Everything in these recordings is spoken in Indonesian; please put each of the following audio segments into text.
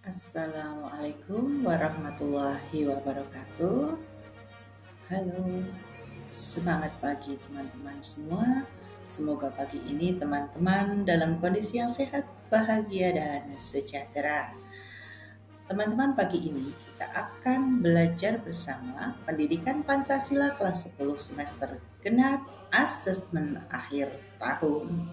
Assalamualaikum warahmatullahi wabarakatuh. Halo, semangat pagi teman-teman semua. Semoga pagi ini teman-teman dalam kondisi yang sehat, bahagia, dan sejahtera. Teman-teman, pagi ini kita akan belajar bersama Pendidikan Pancasila kelas 10 semester genap asesmen akhir tahun.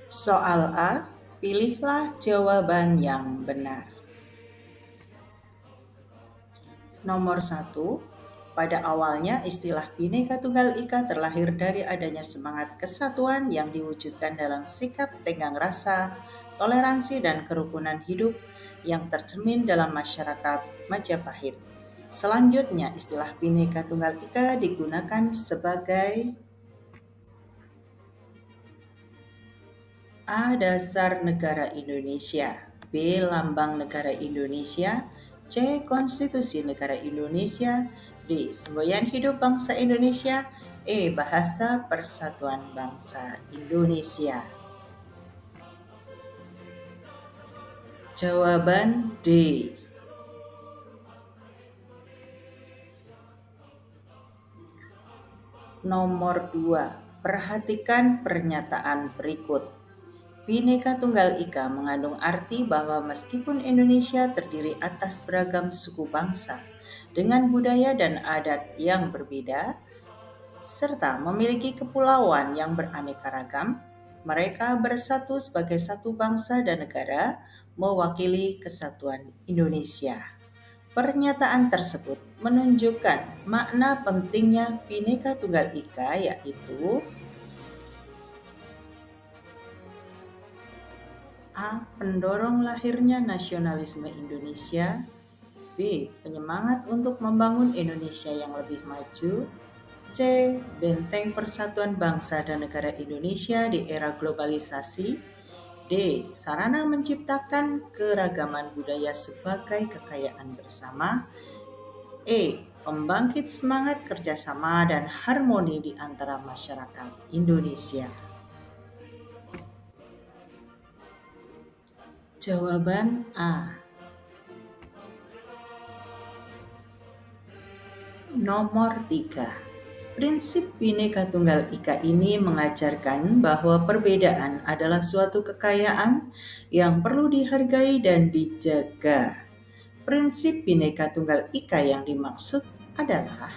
Soal A, pilihlah jawaban yang benar. Nomor 1, pada awalnya istilah Bhinneka Tunggal Ika terlahir dari adanya semangat kesatuan yang diwujudkan dalam sikap tenggang rasa, toleransi, dan kerukunan hidup yang tercermin dalam masyarakat Majapahit. Selanjutnya, istilah Bhinneka Tunggal Ika digunakan sebagai A. Dasar negara Indonesia, B. Lambang negara Indonesia, C. Konstitusi negara Indonesia, D. Semboyan hidup bangsa Indonesia, E. Bahasa Persatuan Bangsa Indonesia. Jawaban D. Nomor 2. Perhatikan pernyataan berikut. Bhinneka Tunggal Ika mengandung arti bahwa meskipun Indonesia terdiri atas beragam suku bangsa dengan budaya dan adat yang berbeda, serta memiliki kepulauan yang beraneka ragam, mereka bersatu sebagai satu bangsa dan negara mewakili kesatuan Indonesia. Pernyataan tersebut menunjukkan makna pentingnya Bhinneka Tunggal Ika, yaitu A. Pendorong lahirnya nasionalisme Indonesia, B. Penyemangat untuk membangun Indonesia yang lebih maju, C. Benteng persatuan bangsa dan negara Indonesia di era globalisasi, D. Sarana menciptakan keragaman budaya sebagai kekayaan bersama, E. Pembangkit semangat kerjasama dan harmoni di antara masyarakat Indonesia. Jawaban A. Nomor 3. Prinsip Bhinneka Tunggal Ika ini mengajarkan bahwa perbedaan adalah suatu kekayaan yang perlu dihargai dan dijaga. Prinsip Bhinneka Tunggal Ika yang dimaksud adalah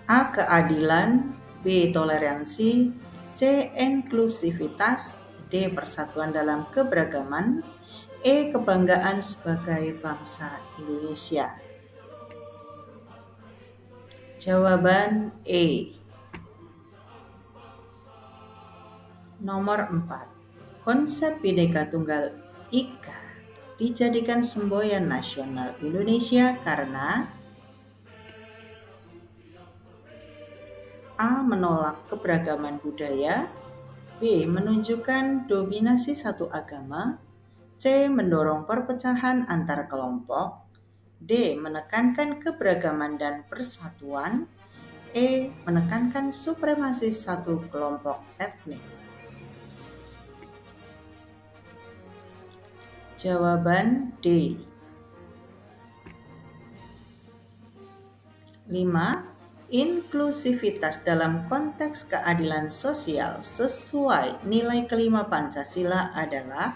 A. Keadilan, B. Toleransi, C. Inklusivitas, D. Persatuan dalam keberagaman, E. Kebanggaan sebagai bangsa Indonesia. Jawaban E. Nomor 4. Konsep Bhinneka Tunggal Ika dijadikan semboyan nasional Indonesia karena A. Menolak keberagaman budaya, B. Menunjukkan dominasi satu agama, C. Mendorong perpecahan antar kelompok, D. Menekankan keberagaman dan persatuan, E. Menekankan supremasi satu kelompok etnik. Jawaban D. 5. Inklusivitas dalam konteks keadilan sosial sesuai nilai kelima Pancasila adalah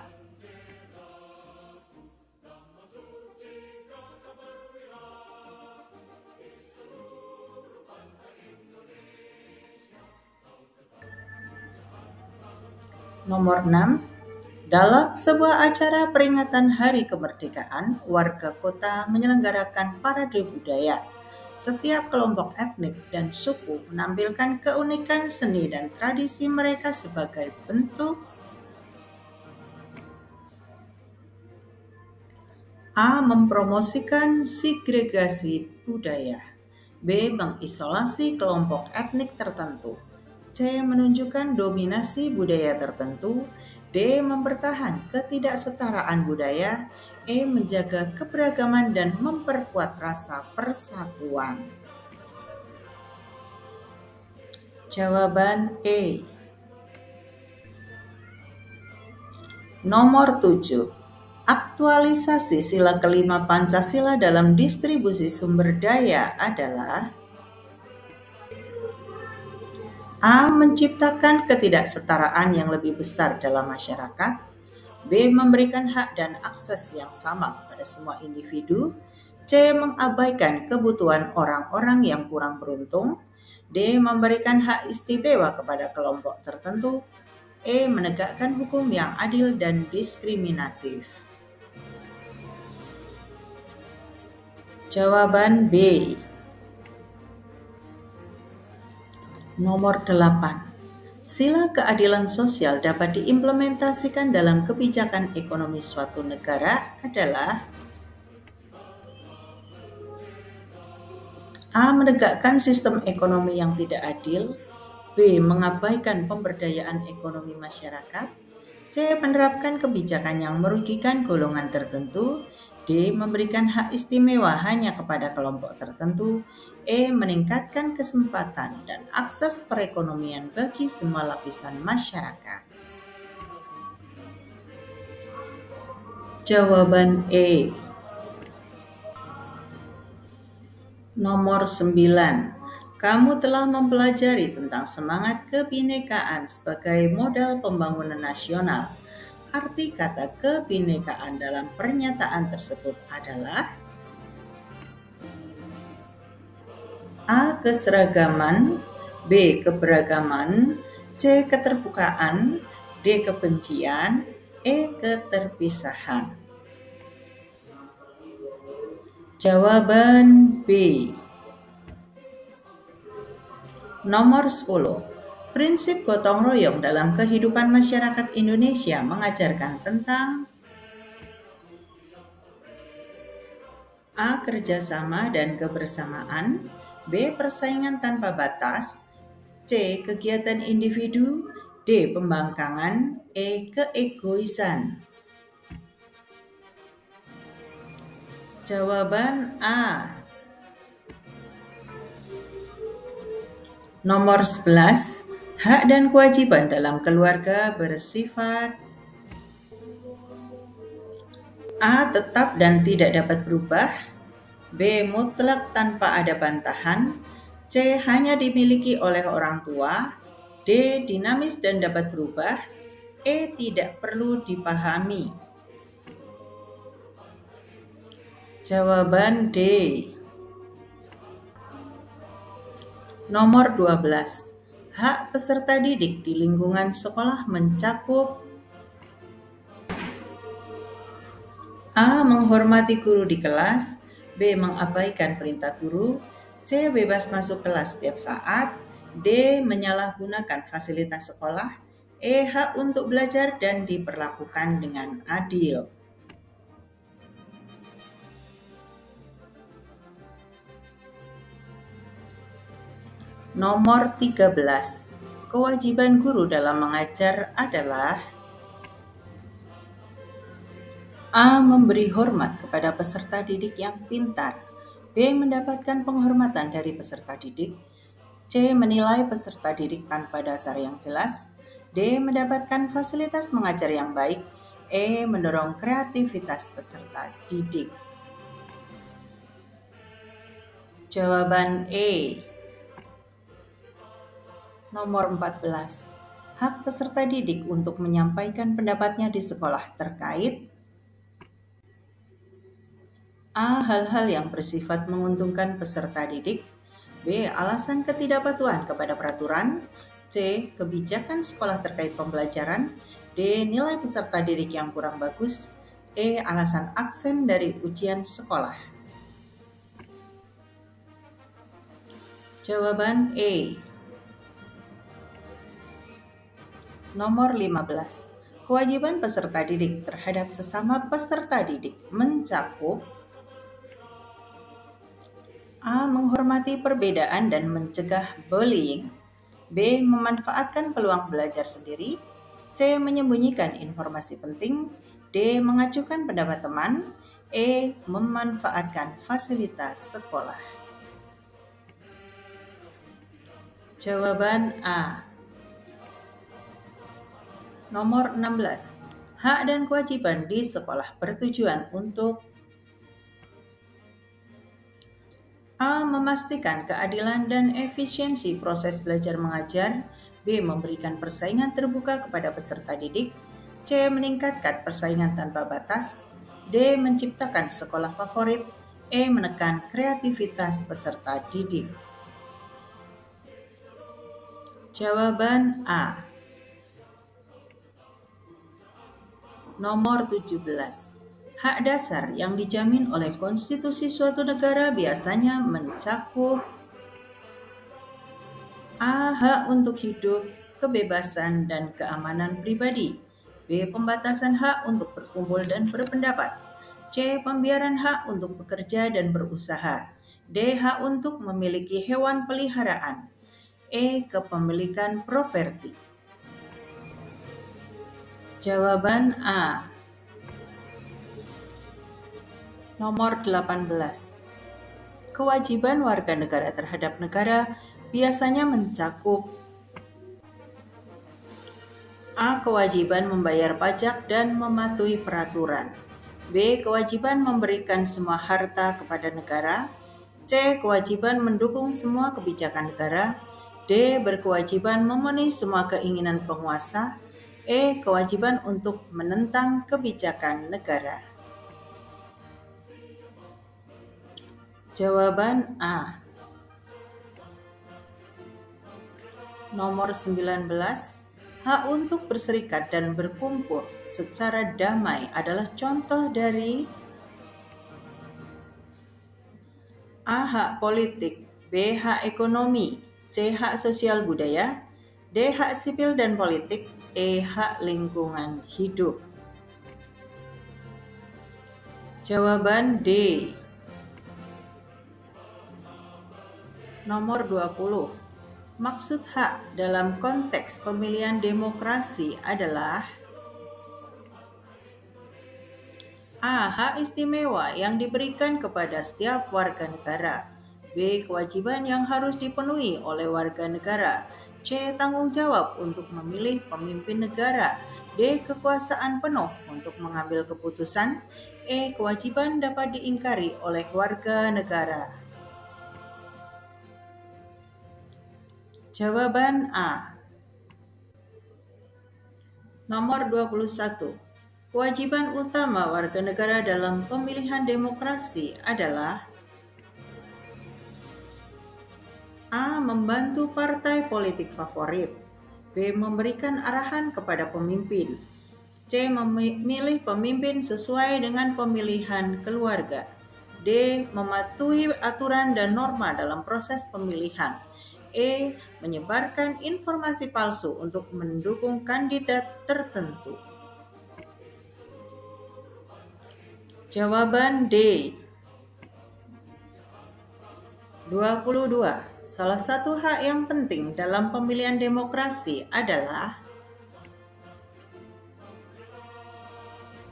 Nomor 6. Dalam sebuah acara peringatan Hari Kemerdekaan, warga kota menyelenggarakan parade budaya. Setiap kelompok etnik dan suku menampilkan keunikan seni dan tradisi mereka sebagai bentuk A. Mempromosikan segregasi budaya, B. Mengisolasi kelompok etnik tertentu, C. Menunjukkan dominasi budaya tertentu, D. Mempertahan ketidaksetaraan budaya, E. Menjaga keberagaman dan memperkuat rasa persatuan. Jawaban E. Nomor 7. Aktualisasi sila kelima Pancasila dalam distribusi sumber daya adalah A. Menciptakan ketidaksetaraan yang lebih besar dalam masyarakat. B. Memberikan hak dan akses yang sama kepada semua individu. C. Mengabaikan kebutuhan orang-orang yang kurang beruntung. D. Memberikan hak istimewa kepada kelompok tertentu. E. Menegakkan hukum yang adil dan diskriminatif. Jawaban B. Nomor 8. Sila keadilan sosial dapat diimplementasikan dalam kebijakan ekonomi suatu negara adalah A. Menegakkan sistem ekonomi yang tidak adil. B. Mengabaikan pemberdayaan ekonomi masyarakat. C. Menerapkan kebijakan yang merugikan golongan tertentu. D. Memberikan hak istimewa hanya kepada kelompok tertentu. E. Meningkatkan kesempatan dan akses perekonomian bagi semua lapisan masyarakat. Jawaban E. Nomor 9. Kamu telah mempelajari tentang semangat kebinekaan sebagai modal pembangunan nasional. Arti kata kebinekaan dalam pernyataan tersebut adalah A. Keseragaman. B. Keberagaman. C. Keterbukaan. D. Kebencian. E. Keterpisahan. Jawaban B. Nomor 10. Prinsip gotong royong dalam kehidupan masyarakat Indonesia mengajarkan tentang A. Kerjasama dan kebersamaan. B. Persaingan tanpa batas. C. Kegiatan individu. D. Pembangkangan. E. Keegoisan. Jawaban A. Nomor 11. Hak dan kewajiban dalam keluarga bersifat A. Tetap dan tidak dapat berubah. B. Mutlak tanpa ada bantahan. C. Hanya dimiliki oleh orang tua. D. Dinamis dan dapat berubah. E. Tidak perlu dipahami. Jawaban D. Nomor 12. Hak peserta didik di lingkungan sekolah mencakup A. Menghormati guru di kelas. B. Mengabaikan perintah guru. C. Bebas masuk kelas setiap saat. D. Menyalahgunakan fasilitas sekolah. E. Hak untuk belajar dan diperlakukan dengan adil. Nomor 13. Kewajiban guru dalam mengajar adalah A. Memberi hormat kepada peserta didik yang pintar. B. Mendapatkan penghormatan dari peserta didik. C. Menilai peserta didik tanpa dasar yang jelas. D. Mendapatkan fasilitas mengajar yang baik. E. Mendorong kreativitas peserta didik. Jawaban E. Nomor 14. Hak peserta didik untuk menyampaikan pendapatnya di sekolah terkait A. Hal-hal yang bersifat menguntungkan peserta didik. B. Alasan ketidakpatuhan kepada peraturan. C. Kebijakan sekolah terkait pembelajaran. D. Nilai peserta didik yang kurang bagus. E. Alasan absen dari ujian sekolah. Jawaban E. Nomor 15. Kewajiban peserta didik terhadap sesama peserta didik mencakup A. Menghormati perbedaan dan mencegah bullying. B. Memanfaatkan peluang belajar sendiri. C. Menyembunyikan informasi penting. D. Mengacuhkan pendapat teman. E. Memanfaatkan fasilitas sekolah. Jawaban A. Nomor 16. Hak dan kewajiban di sekolah bertujuan untuk A. Memastikan keadilan dan efisiensi proses belajar mengajar. B. Memberikan persaingan terbuka kepada peserta didik. C. Meningkatkan persaingan tanpa batas. D. Menciptakan sekolah favorit. E. Menekan kreativitas peserta didik. Jawaban A. Nomor 17. Hak dasar yang dijamin oleh konstitusi suatu negara biasanya mencakup A. Hak untuk hidup, kebebasan, dan keamanan pribadi. B. Pembatasan hak untuk berkumpul dan berpendapat. C. Pembiaran hak untuk bekerja dan berusaha. D. Hak untuk memiliki hewan peliharaan. E. Kepemilikan properti. Jawaban A. Nomor 18. Kewajiban warga negara terhadap negara biasanya mencakup A. Kewajiban membayar pajak dan mematuhi peraturan. B. Kewajiban memberikan semua harta kepada negara. C. Kewajiban mendukung semua kebijakan negara. D. Berkewajiban memenuhi semua keinginan penguasa. E. Kewajiban untuk menentang kebijakan negara. Jawaban A. Nomor 19. Hak untuk berserikat dan berkumpul secara damai adalah contoh dari A. Hak politik. B. Hak ekonomi. C. Hak sosial budaya. D. Hak sipil dan politik. E. Hak lingkungan hidup. Jawaban D. Nomor 20. Maksud hak dalam konteks pemilihan demokrasi adalah A. Hak istimewa yang diberikan kepada setiap warga negara. B. Kewajiban yang harus dipenuhi oleh warga negara. C. Tanggung jawab untuk memilih pemimpin negara. D. Kekuasaan penuh untuk mengambil keputusan. E. Kewajiban dapat diingkari oleh warga negara. Jawaban A. Nomor 21. Kewajiban utama warga negara dalam pemilihan demokrasi adalah A. Membantu partai politik favorit. B. Memberikan arahan kepada pemimpin. C. Memilih pemimpin sesuai dengan pemilihan keluarga. D. Mematuhi aturan dan norma dalam proses pemilihan. E. Menyebarkan informasi palsu untuk mendukung kandidat tertentu. Jawaban D. 22. Salah satu hak yang penting dalam pemilihan demokrasi adalah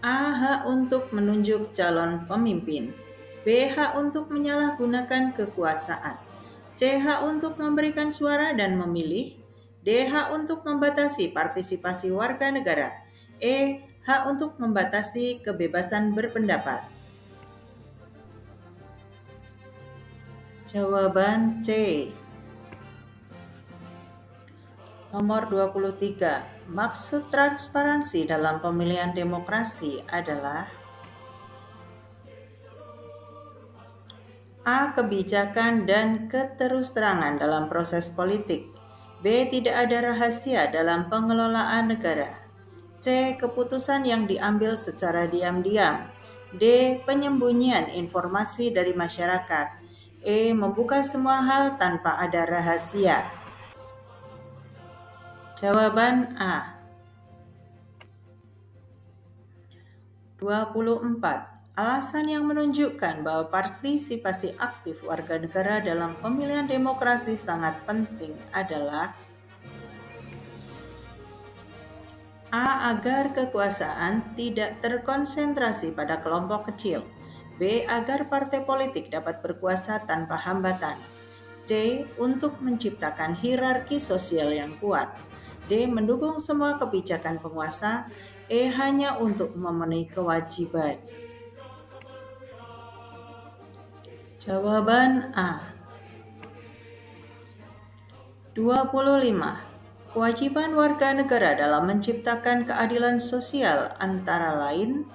A. Hak untuk menunjuk calon pemimpin. B. Hak untuk menyalahgunakan kekuasaan. C. Hak untuk memberikan suara dan memilih. D. Hak untuk membatasi partisipasi warga negara. E. Hak untuk membatasi kebebasan berpendapat. Jawaban C. Nomor 23. Maksud transparansi dalam pemilihan demokrasi adalah A. Kebijakan dan keterus-terangan dalam proses politik. B. Tidak ada rahasia dalam pengelolaan negara. C. Keputusan yang diambil secara diam-diam. D. Penyembunyian informasi dari masyarakat. E. Membuka semua hal tanpa ada rahasia. Jawaban A. 24. Alasan yang menunjukkan bahwa partisipasi aktif warga negara dalam pemilihan demokrasi sangat penting adalah A. Agar kekuasaan tidak terkonsentrasi pada kelompok kecil. B. Agar partai politik dapat berkuasa tanpa hambatan. C. Untuk menciptakan hierarki sosial yang kuat. D. Mendukung semua kebijakan penguasa. hanya untuk memenuhi kewajiban. Jawaban A. 25. Kewajiban warga negara dalam menciptakan keadilan sosial antara lain: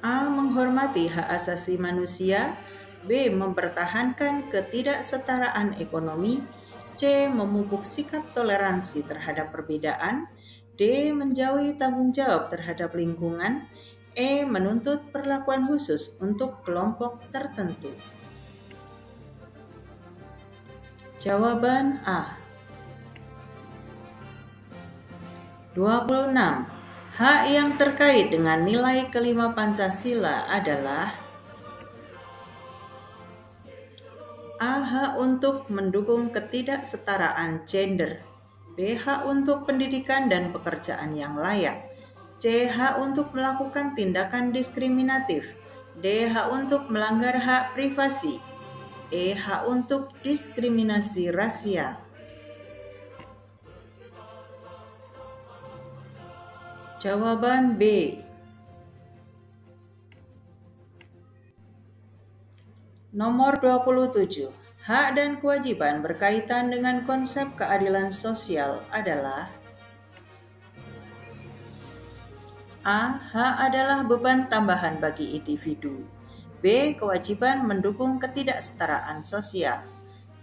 A. Menghormati hak asasi manusia. B. Mempertahankan ketidaksetaraan ekonomi. C. Memupuk sikap toleransi terhadap perbedaan. D. Menjauhi tanggung jawab terhadap lingkungan. E. Menuntut perlakuan khusus untuk kelompok tertentu. Jawaban A. 26. Hak yang terkait dengan nilai kelima Pancasila adalah: A. Hak untuk mendukung ketidaksetaraan gender. B. Hak untuk pendidikan dan pekerjaan yang layak. C. Hak untuk melakukan tindakan diskriminatif. D. Hak untuk melanggar hak privasi. E. Hak untuk diskriminasi rasial. Jawaban B. Nomor 27. Hak dan kewajiban berkaitan dengan konsep keadilan sosial adalah: A. Hak adalah beban tambahan bagi individu. B. Kewajiban mendukung ketidaksetaraan sosial.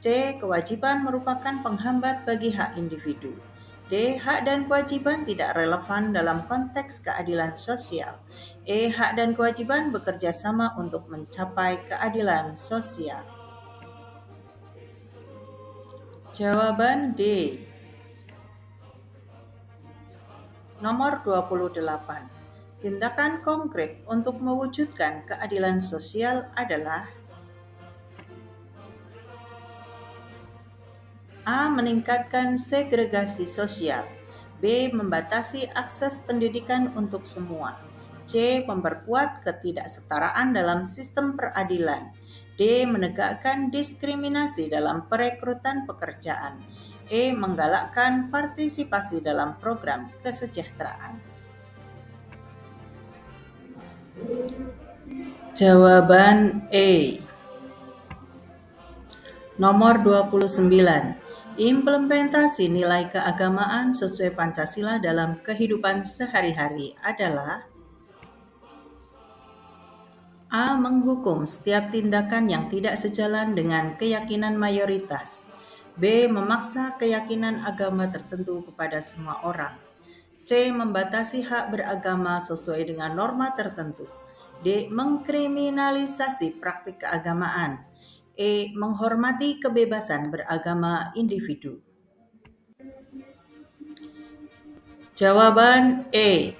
C. Kewajiban merupakan penghambat bagi hak individu. D. Hak dan kewajiban tidak relevan dalam konteks keadilan sosial. E. Hak dan kewajiban bekerja sama untuk mencapai keadilan sosial. Jawaban D. Nomor 28. Tindakan konkret untuk mewujudkan keadilan sosial adalah: A. Meningkatkan segregasi sosial. B. Membatasi akses pendidikan untuk semua. C. Memperkuat ketidaksetaraan dalam sistem peradilan. D. Menegakkan diskriminasi dalam perekrutan pekerjaan. E. Menggalakkan partisipasi dalam program kesejahteraan. Jawaban E. Nomor 29. Implementasi nilai keagamaan sesuai Pancasila dalam kehidupan sehari-hari adalah: A. Menghukum setiap tindakan yang tidak sejalan dengan keyakinan mayoritas. B. Memaksa keyakinan agama tertentu kepada semua orang. C. Membatasi hak beragama sesuai dengan norma tertentu. D. Mengkriminalisasi praktik keagamaan. E. Menghormati kebebasan beragama individu. Jawaban E.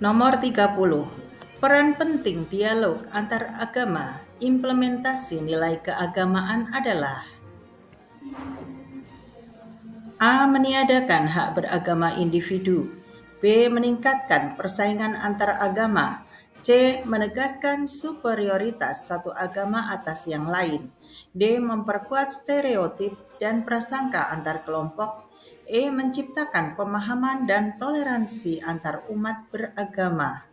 Nomor 30. Peran penting dialog antar agama implementasi nilai keagamaan adalah: A. Meniadakan hak beragama individu. B. Meningkatkan persaingan antar agama. C. Menegaskan superioritas satu agama atas yang lain. D. Memperkuat stereotip dan prasangka antar kelompok. E. Menciptakan pemahaman dan toleransi antar umat beragama.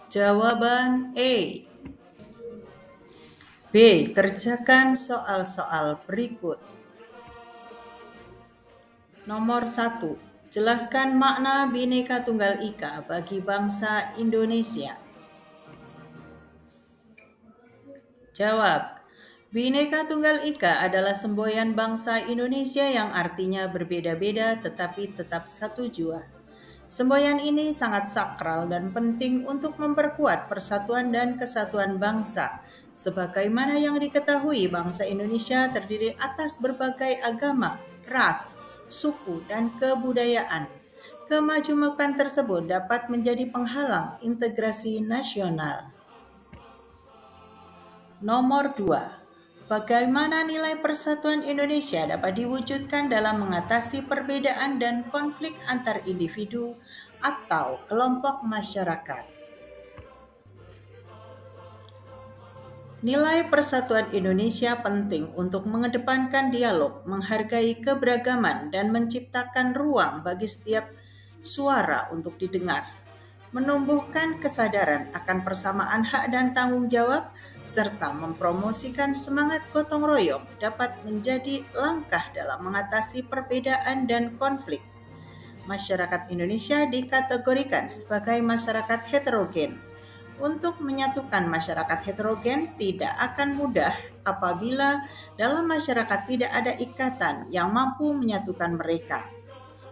Jawaban E. B. Kerjakan soal-soal berikut. Nomor 1. Jelaskan makna Bhinneka Tunggal Ika bagi bangsa Indonesia. Jawab. Bhinneka Tunggal Ika adalah semboyan bangsa Indonesia yang artinya berbeda-beda tetapi tetap satu jua. Semboyan ini sangat sakral dan penting untuk memperkuat persatuan dan kesatuan bangsa. Sebagaimana yang diketahui, bangsa Indonesia terdiri atas berbagai agama, ras, suku, dan kebudayaan. Kemajemukan tersebut dapat menjadi penghalang integrasi nasional. Nomor 2. Bagaimana nilai persatuan Indonesia dapat diwujudkan dalam mengatasi perbedaan dan konflik antar individu atau kelompok masyarakat? Nilai persatuan Indonesia penting untuk mengedepankan dialog, menghargai keberagaman, dan menciptakan ruang bagi setiap suara untuk didengar. Menumbuhkan kesadaran akan persamaan hak dan tanggung jawab, serta mempromosikan semangat gotong royong dapat menjadi langkah dalam mengatasi perbedaan dan konflik. Masyarakat Indonesia dikategorikan sebagai masyarakat heterogen. Untuk menyatukan masyarakat heterogen tidak akan mudah apabila dalam masyarakat tidak ada ikatan yang mampu menyatukan mereka.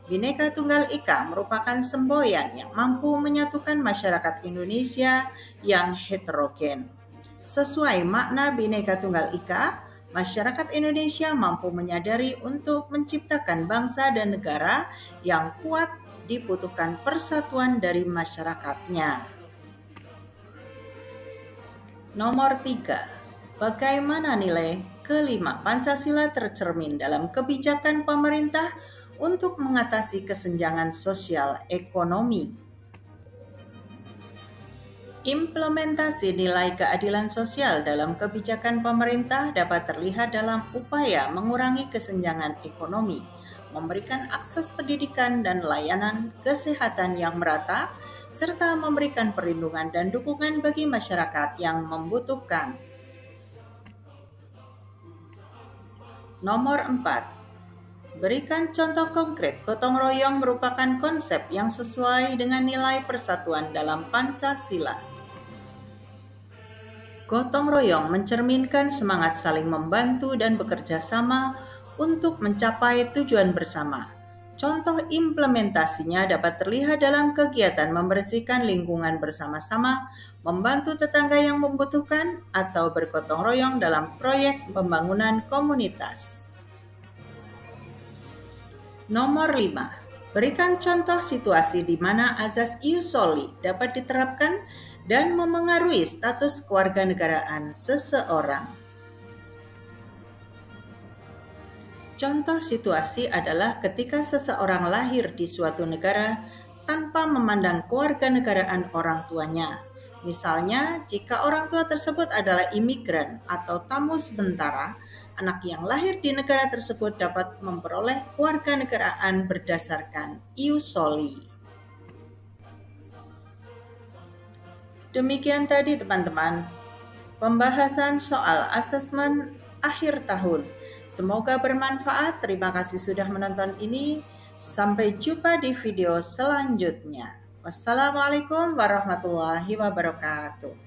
Bhinneka Tunggal Ika merupakan semboyan yang mampu menyatukan masyarakat Indonesia yang heterogen. Sesuai makna Bhinneka Tunggal Ika, masyarakat Indonesia mampu menyadari untuk menciptakan bangsa dan negara yang kuat dibutuhkan persatuan dari masyarakatnya. Nomor 3. Bagaimana nilai kelima Pancasila tercermin dalam kebijakan pemerintah untuk mengatasi kesenjangan sosial ekonomi? Implementasi nilai keadilan sosial dalam kebijakan pemerintah dapat terlihat dalam upaya mengurangi kesenjangan ekonomi, memberikan akses pendidikan dan layanan kesehatan yang merata, serta memberikan perlindungan dan dukungan bagi masyarakat yang membutuhkan. Nomor 4. Berikan contoh konkret gotong royong merupakan konsep yang sesuai dengan nilai persatuan dalam Pancasila. Gotong royong mencerminkan semangat saling membantu dan bekerja sama untuk mencapai tujuan bersama. Contoh implementasinya dapat terlihat dalam kegiatan membersihkan lingkungan bersama-sama, membantu tetangga yang membutuhkan, atau bergotong royong dalam proyek pembangunan komunitas. Nomor 5. Berikan contoh situasi di mana azas ius soli dapat diterapkan dan memengaruhi status kewarganegaraan seseorang. Contoh situasi adalah ketika seseorang lahir di suatu negara tanpa memandang kewarganegaraan orang tuanya. Misalnya, jika orang tua tersebut adalah imigran atau tamu sementara, anak yang lahir di negara tersebut dapat memperoleh kewarganegaraan berdasarkan ius soli. Demikian tadi teman-teman, pembahasan soal asesmen akhir tahun. Semoga bermanfaat. Terima kasih sudah menonton ini. Sampai jumpa di video selanjutnya. Wassalamualaikum warahmatullahi wabarakatuh.